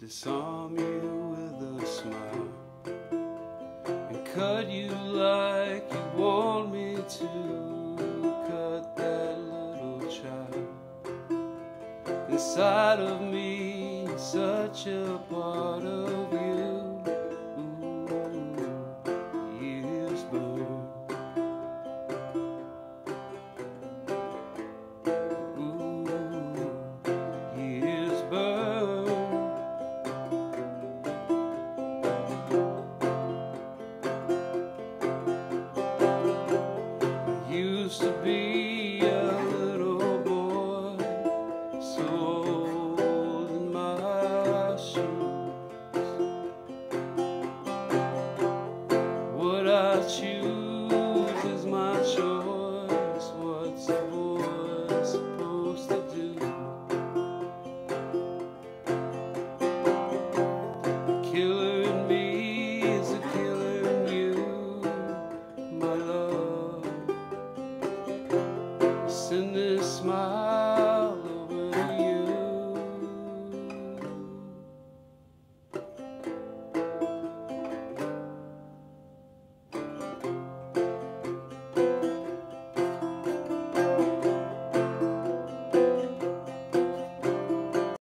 disarm you with a smile, and cut you like you want me to cut that little child inside of me, such a part of you. Ooh, years burn. Ooh, years burn. Used to be a little boy, so old in my shoes. What I choose is my choice. What's a boy supposed to do? The killer in me is a killer in you, my love. Send this smile